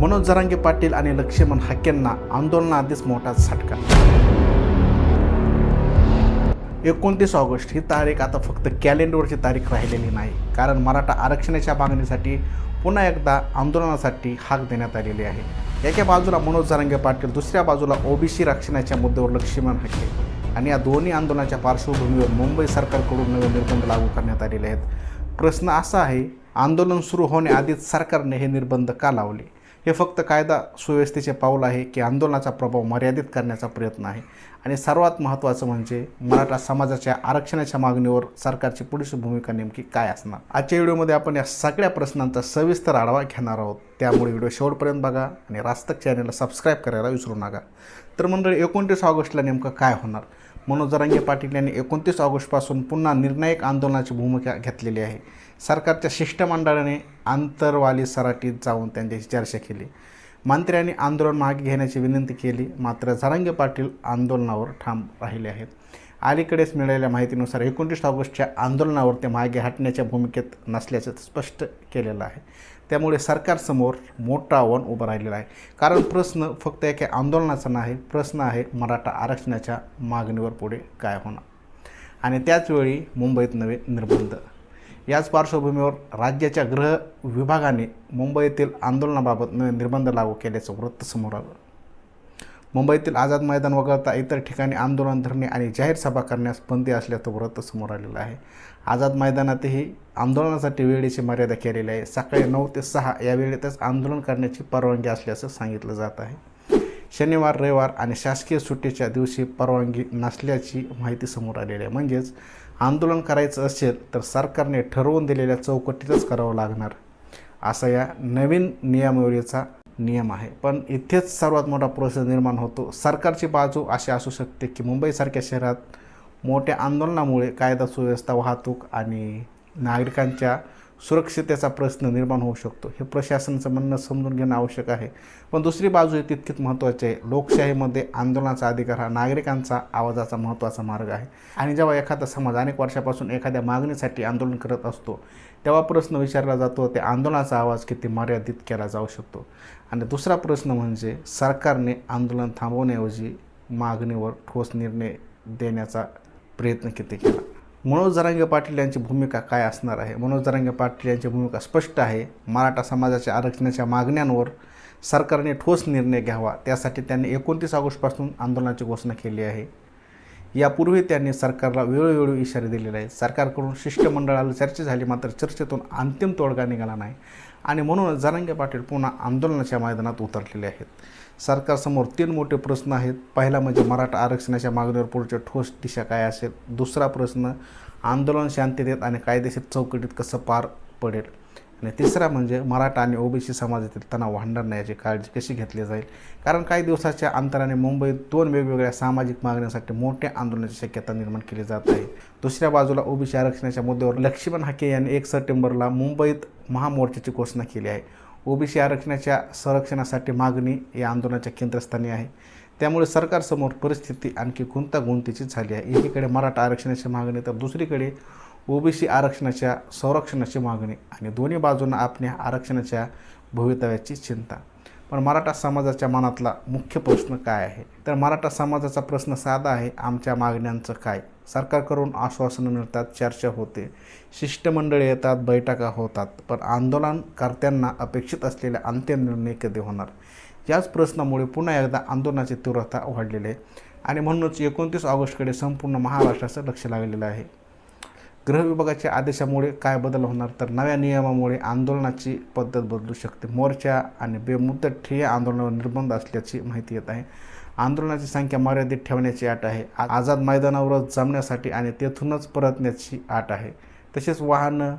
मनोज जरांगे पाटील आणि लक्ष्मण हाकेंना आंदोलनाआधीच मोठा झटका। 29 ऑगस्ट ही तारीख आता फक्त कॅलेंडरवरची तारीख राहिलेली नाही, कारण मराठा आरक्षणाच्या मागणीसाठी पुन्हा एकदा आंदोलनासाठी हाक देण्यात आलेली आहे। एका बाजूला मनोज जरांगे पाटील, दुसऱ्या बाजूला ओबीसी आरक्षणाच्या मुद्द्यावर लक्ष्मण हाके आणि या दोन्ही आंदोलनाच्या पार्श्वभूमीवर मुंबई सरकारकडून नवे निर्बंध लागू करण्यात आलेले आहेत। प्रश्न असा आहे, आंदोलन सुरू होण्याआधीच सरकारने हे निर्बंध का लावले? हे फक्त कायदा सुव्यवस्थेचे पाऊल आहे की आंदोलनाचा प्रभाव मर्यादित करण्याचा प्रयत्न आहे? आणि सर्वात महत्त्वाचं म्हणजे मराठा समाजाच्या आरक्षणाच्या मागणीवर सरकारची पुढची भूमिका नेमकी काय असणार? आजच्या व्हिडिओमध्ये आपण या सगळ्या प्रश्नांचा सविस्तर आढावा घेणार आहोत, त्यामुळे व्हिडिओ शेवटपर्यंत बघा आणि रास्तक चॅनलला सबस्क्राईब करायला विसरू नका। तर मंडळी, 29 ऑगस्टला नेमकं काय होणार? मनोज जरांगे पाटील यांनी 29 ऑगस्टपासून पुन्हा निर्णायक आंदोलनाची भूमिका घेतलेली आहे। सरकारच्या शिष्टमंडळाने आंतरवाली सराटीत जाऊन त्यांच्याशी चर्चा केली। मंत्र्यांनी आंदोलन मागे घेण्याची विनंती केली, मात्र जरांगे पाटील आंदोलनावर ठाम राहिले आहेत। अलीकडेच मिळालेल्या माहितीनुसार 29 ऑगस्टच्या आंदोलनावर ते मागे हटण्याच्या भूमिकेत नसल्याचं स्पष्ट केलेलं आहे। त्यामुळे सरकारसमोर मोठं आव्हान उभं राहिलेलं आहे, कारण प्रश्न फक्त एका आंदोलनाचा नाही, प्रश्न आहे मराठा आरक्षणाच्या मागणीवर पुढे काय होणार। आणि त्याचवेळी मुंबईत नवे निर्बंध। याच पार्श्वभूमीवर राज्याच्या गृह विभागाने मुंबईतील आंदोलनाबाबत नवे निर्बंध लागू केल्याचं वृत्त समोर आलं। मुंबईतील आझाद मैदान वगळता इतर ठिकाणी आंदोलन, धरणे आणि जाहीर सभा करण्यास बंदी असल्याचं वृत्त समोर आलेलं आहे। आझाद मैदानातही आंदोलनासाठी वेळेची मर्यादा केलेली आहे। सकाळी 9 ते 6 या वेळेतच आंदोलन करण्याची परवानगी असल्याचं सांगितलं जात आहे। शनिवार, रविवार आणि शासकीय सुट्टीच्या दिवशी परवानगी नसल्याची माहिती समोर आलेली आहे। म्हणजेच आंदोलन करायचं असेल तर सरकारने ठरवून दिलेल्या चौकटीतच करावं लागणार, असा या नवीन नियमावलीचा नियम आहे। पण इथेच सर्वात मोठा प्रश्न निर्माण होतो। सरकारची बाजू अशी असू शकते की मुंबईसारख्या शहरात मोठ्या आंदोलनामुळे कायदा सुव्यवस्था, वाहतूक आणि नागरिकांच्या सुरक्षिततेचा प्रश्न निर्माण होऊ शकतो। हे प्रशासनाचं म्हणणं समजून घेणं आवश्यक आहे। पण दुसरी बाजू ही तितकीच महत्त्वाची आहे। लोकशाहीमध्ये आंदोलनाचा अधिकार हा नागरिकांचा आवाजाचा महत्त्वाचा मार्ग आहे। आणि जेव्हा एखादा समाज अनेक वर्षापासून एखाद्या मागणीसाठी आंदोलन करत असतो, तेव्हा प्रश्न विचारला जातो, त्या आंदोलनाचा आवाज किती मर्यादित केला जाऊ शकतो? आणि दुसरा प्रश्न म्हणजे सरकारने आंदोलन थांबवण्याऐवजी मागणीवर ठोस निर्णय देण्याचा प्रयत्न किती केला? मनोज जरांगे पाटील यांची भूमिका काय असणार आहे? मनोज जरांगे पाटील यांची भूमिका स्पष्ट आहे। मराठा समाजाच्या आरक्षणाच्या मागण्यांवर सरकारने ठोस निर्णय घ्यावा, त्यासाठी त्यांनी 29 ऑगस्टपासून आंदोलनाची घोषणा केली आहे। यापूर्वी त्यांनी सरकारला वेळोवेळी इशारे दिलेले आहेत। सरकारकडून शिष्टमंडळाला चर्चा झाली, मात्र चर्चेतून अंतिम तोडगा निघाला नाही आणि म्हणूनच जरांगे पाटील पुन्हा आंदोलनाच्या मैदानात उतरलेले आहेत। सरकारसमोर 3 मोठे प्रश्न आहेत। पहिला म्हणजे मराठा आरक्षणाच्या मागणीवर पुढची ठोस दिशा काय असेल? दुसरा प्रश्न, आंदोलन शांततेत आणि कायदेशीर चौकटीत कसं पार पडेल? आणि तिसरा म्हणजे मराठा आणि ओबीसी समाजातील तणाव वाढणार नाही याची काळजी कशी घेतली जाईल? कारण काही दिवसाच्या अंतराने मुंबईत 2 वेगवेगळ्या सामाजिक मागण्यांसाठी मोठ्या आंदोलनाची शक्यता निर्माण केली जात आहे। दुसऱ्या बाजूला ओबीसी आरक्षणाच्या मुद्द्यावर लक्ष्मण हाके यांनी 1 सप्टेंबरला मुंबईत महामोर्चाची घोषणा केली आहे। ओबीसी आरक्षणाच्या संरक्षणासाठी मागणी या आंदोलनाच्या केंद्रस्थानी आहे। त्यामुळे सरकारसमोर परिस्थिती आणखी गुंतागुंतीची झाली आहे। एकीकडे मराठा आरक्षणाची मागणी तर दुसरीकडे ओबीसी आरक्षणाच्या संरक्षणाची मागणी आणि दोन्ही बाजूंना आपल्या आरक्षणाच्या भवितव्याची चिंता। पण मराठा समाजाच्या मनातला मुख्य प्रश्न काय आहे? तर मराठा समाजाचा प्रश्न साधा आहे, आमच्या मागण्यांचं काय? सरकारकडून आश्वासनं मिळतात, चर्चा होते, शिष्टमंडळ येतात, बैठका होतात, पण आंदोलनकर्त्यांना अपेक्षित असलेले अंतिम निर्णय कधी होणार? याच प्रश्नामुळे पुन्हा एकदा आंदोलनाची तीव्रता वाढलेली आहे आणि म्हणूनच 29 ऑगस्टकडे संपूर्ण महाराष्ट्राचं लक्ष लागलेलं आहे। गृह विभागाच्या आदेशामुळे काय बदल होणार? तर नव्या नियमामुळे आंदोलनाची पद्धत बदलू शकते। मोर्चा आणि बेमुदत ठिय्या आंदोलनावर निर्बंध असल्याची माहिती येत आहे। आंदोलनाची संख्या मर्यादित ठेवण्याची अट आहे। आझाद मैदानावरच जमण्यासाठी आणि तेथूनच परतण्याची अट आहे। तसेच वाहनं,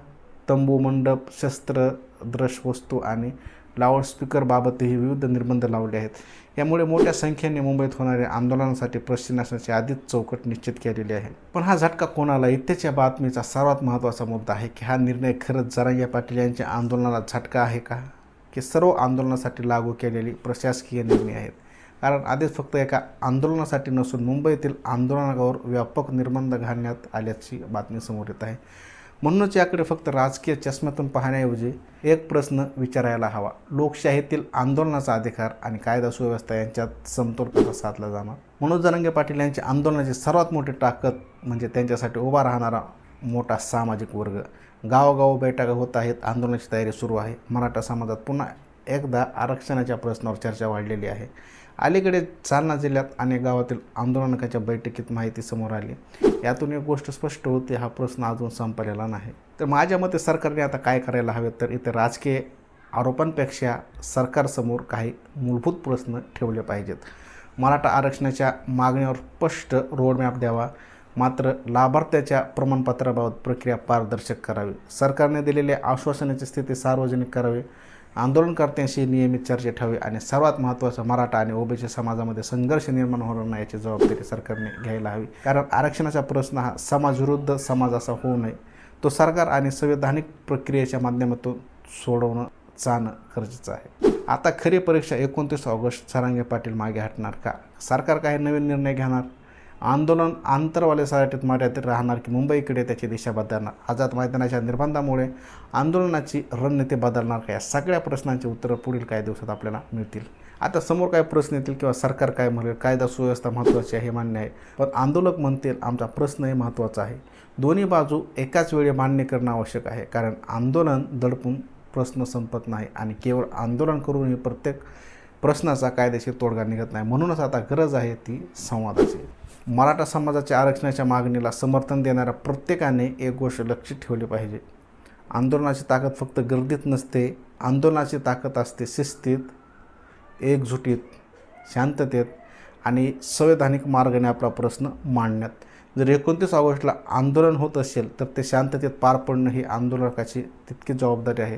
तंबू, मंडप, शस्त्र, दृश्यवस्तू आणि लाऊडस्पीकरबाबतही विविध निर्बंध लावले आहेत। यामुळे मोठ्या संख्येने मुंबईत होणाऱ्या आंदोलनासाठी प्रशासनाची आधीच चौकट निश्चित केलेली आहे। पण हा झटका कोणाला? इथेच या बातमीचा सर्वात महत्त्वाचा मुद्दा आहे की हा निर्णय खरंच जरांगे पाटील यांच्या आंदोलनाला झटका आहे का, की सर्व आंदोलनासाठी लागू केलेली प्रशासकीय निर्णय आहेत? कारण आधीच फक्त एका आंदोलनासाठी नसून मुंबईतील आंदोलनावर व्यापक निर्बंध घालण्यात आल्याची बातमी समोर येत आहे। म्हणूनच याकडे फक्त राजकीय चष्म्यातून पाहण्याऐवजी एक प्रश्न विचारायला हवा, लोकशाहीतील आंदोलनाचा अधिकार आणि कायदा सुव्यवस्था यांच्यात समतोल कसा साधला जाणार. मनोज जरांगे पाटील यांची आंदोलनाची सर्वात मोठी ताकद म्हणजे त्यांच्यासाठी उभा राहणारा मोठा सामाजिक वर्ग. गावोगाव बैठका होत आहेत, आंदोलनाची तयारी सुरू आहे. मराठा समाजात पुन्हा एकदा आरक्षणाच्या प्रश्नावर चर्चा वाढलेली आहे. अलीकडे जालना जिल्ह्यात अनेक गावातील आंदोलकांच्या बैठकीत माहिती समोर आली. यातून एक गोष्ट स्पष्ट होते, हा प्रश्न अजून संपलेला नाही. तर माझ्या मते सरकारने आता काय करायला हवे, तर इथे राजकीय आरोपांपेक्षा सरकारसमोर काही मूलभूत प्रश्न ठेवले पाहिजेत. मराठा आरक्षणाच्या मागणीवर स्पष्ट रोडमॅप द्यावा, मात्र लाभार्थ्याच्या प्रमाणपत्राबाबत प्रक्रिया पारदर्शक करावी. सरकारने दिलेल्या आश्वासनाची स्थिती सार्वजनिक करावी. आंदोलनकर्त्यांशी नियमित चर्चा ठेवावी आणि सर्वात महत्त्वाचं, मराठा आणि ओबीसी समाजामध्ये संघर्ष निर्माण होणार नाही याची जबाबदारी सरकारने घ्यायला हवी. कारण आरक्षणाचा प्रश्न हा समाजविरुद्ध समाज असा होऊ नये, तो सरकार आणि संवैधानिक प्रक्रियेच्या माध्यमातून सोडवणं जाणं गरजेचं आहे. आता खरी परीक्षा 29 ऑगस्ट. जरांगे पाटील मागे हटणार का? सरकार काही नवीन निर्णय घेणार? आंदोलन आंतरवालेसाठीत मर्यादित राहणार की मुंबईकडे त्याची दिशा बदलणार? आझाद मैदानाच्या निर्बंधामुळे आंदोलनाची रणनीती बदलणार का? या सगळ्या प्रश्नांची उत्तरं पुढील काही दिवसात आपल्याला मिळतील. आता समोर काय प्रश्न येतील किंवा सरकार काय म्हणेल, कायदा सुव्यवस्था महत्त्वाची आहे हे मान्य आहे, पण आंदोलक म्हणतील आमचा प्रश्नही महत्त्वाचा आहे. दोन्ही बाजू एकाच वेळी मान्य करणं आवश्यक आहे, कारण आंदोलन दडपून प्रश्न संपत नाही आणि केवळ आंदोलन करूनही प्रत्येक प्रश्नाचा कायदेशीर तोडगा निघत नाही. म्हणूनच आता गरज आहे ती संवादाची. मराठा समाजाच्या आरक्षणाच्या मागणीला समर्थन देणाऱ्या प्रत्येकाने एक गोष्ट लक्षात ठेवली पाहिजे, आंदोलनाची ताकद फक्त गर्दीत नसते. आंदोलनाची ताकद असते शिस्तीत, एकजुटीत, शांततेत आणि संवैधानिक मार्गाने आपला प्रश्न मांडण्यात. जर 29 ऑगस्टला आंदोलन होत असेल तर ते शांततेत पार पडणं ही आंदोलकाची तितकी जबाबदारी आहे.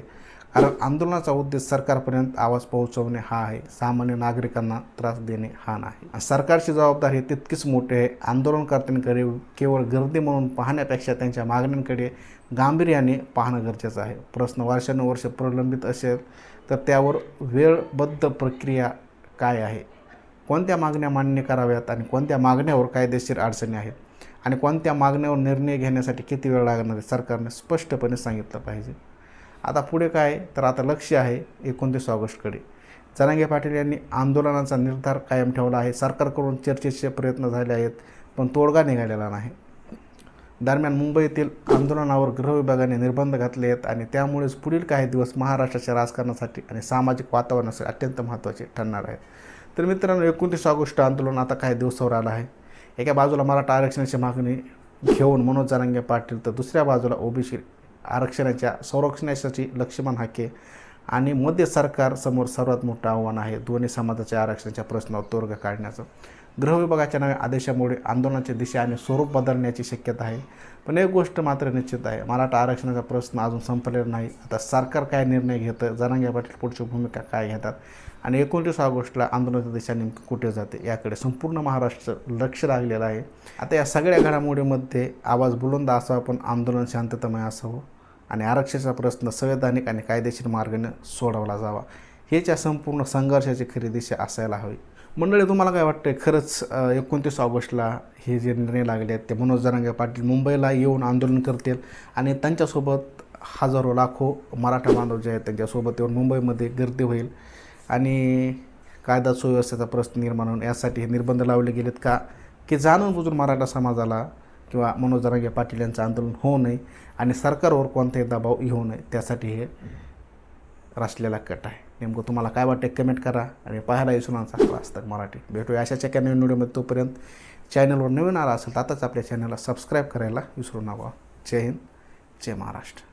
कारण आंदोलनाचा उद्देश सरकारपर्यंत आवाज पोहोचवणे हा आहे, सामान्य नागरिकांना त्रास देणे हा नाही. सरकारची जबाबदारी तितकीच मोठी आहे. आंदोलनकर्त्यांकडे केवळ गर्दी म्हणून पाहण्यापेक्षा त्यांच्या मागण्यांकडे गांभीर्याने पाहणं गरजेचं आहे. प्रश्न वर्षानुवर्षे प्रलंबित असेल तर त्यावर वेळबद्ध प्रक्रिया काय आहे, कोणत्या मागण्या मान्य कराव्यात आणि कोणत्या मागण्यावर कायदेशीर अडचणी आहेत आणि कोणत्या मागण्यावर निर्णय घेण्यासाठी किती वेळ लागणार आहे, सरकारने स्पष्टपणे सांगितलं पाहिजे. आता पुढे काय, तर आता लक्ष आहे 29 ऑगस्टकडे. जरांगे पाटील यांनी आंदोलनाचा निर्धार कायम ठेवला आहे. सरकारकडून चर्चेचे प्रयत्न झाले आहेत, पण तोडगा निघालेला नाही. दरम्यान मुंबईतील आंदोलनावर गृह विभागाने निर्बंध घातले आहेत आणि त्यामुळेच पुढील काही दिवस महाराष्ट्राच्या राजकारणासाठी आणि सामाजिक वातावरणासाठी अत्यंत महत्त्वाचे ठरणार आहेत. तर मित्रांनो, 29 ऑगस्ट आंदोलन आता काही दिवसावर आलं आहे. एका बाजूला मराठा आरक्षणाची मागणी घेऊन मनोज जरांगे पाटील, तर दुसऱ्या बाजूला ओबीसी आरक्षणाच्या संरक्षणासाठी लक्ष्मण हाके आणि मध्य सरकारसमोर सर्वात मोठं आव्हान आहे दोन्ही समाजाच्या आरक्षणाच्या प्रश्नावर तोडगा काढण्याचं. गृह विभागाच्या नव्या आदेशामुळे आंदोलनाची दिशा आणि स्वरूप बदलण्याची शक्यता आहे. पण एक गोष्ट मात्र निश्चित आहे, मराठा आरक्षणाचा प्रश्न अजून संपलेला नाही. आता सरकार काय निर्णय घेतं, जरांगे पाटील पुढची भूमिका काय घेतात आणि 29 ऑगस्टला आंदोलनाची दिशा नेमकी कुठे जाते याकडे संपूर्ण महाराष्ट्र लक्ष लागलेलं आहे. आता या सगळ्या घडामोडीमध्ये आवाज बुलंद असावा, पण आंदोलन शांततामय असावं आणि आरक्षणाचा प्रश्न संवैधानिक आणि कायदेशीर मार्गाने सोडवला जावा, हेच या संपूर्ण संघर्षाची खरी दिशा असायला हवी. मंडळी, तुम्हाला काय वाटतं, खरंच 29 ऑगस्टला हे जे निर्णय लागले आहेत ते मनोज जरांगे पाटील मुंबईला येऊन आंदोलन करतील आणि त्यांच्यासोबत हजारो लाखो मराठा बांधव जे आहेत त्यांच्यासोबत येऊन मुंबईमध्ये गर्दी होईल आणि कायदा सुव्यवस्थेचा प्रश्न निर्माण होऊन यासाठी हे निर्बंध लावले गेलेत का, की जाणून बुजून मराठा समाजाला किंवा मनोज जरांगे पाटील यांचं आंदोलन होऊ नये आणि सरकारवर कोणताही दबाव येऊ नये, त्यासाठी हे रचलेला कट आहे. नेमकं तुम्हाला काय वाटते कमेंट करा आणि पाहायला विसरू नका आजतक मराठी. भेटूया अशाच एका नवीन व्हिडिओमध्ये. तोपर्यंत चॅनलवर नवीन आला असेल तर आताच आपल्या चॅनलला सबस्क्राईब करायला विसरू नका. जय हिंद, जय महाराष्ट्र.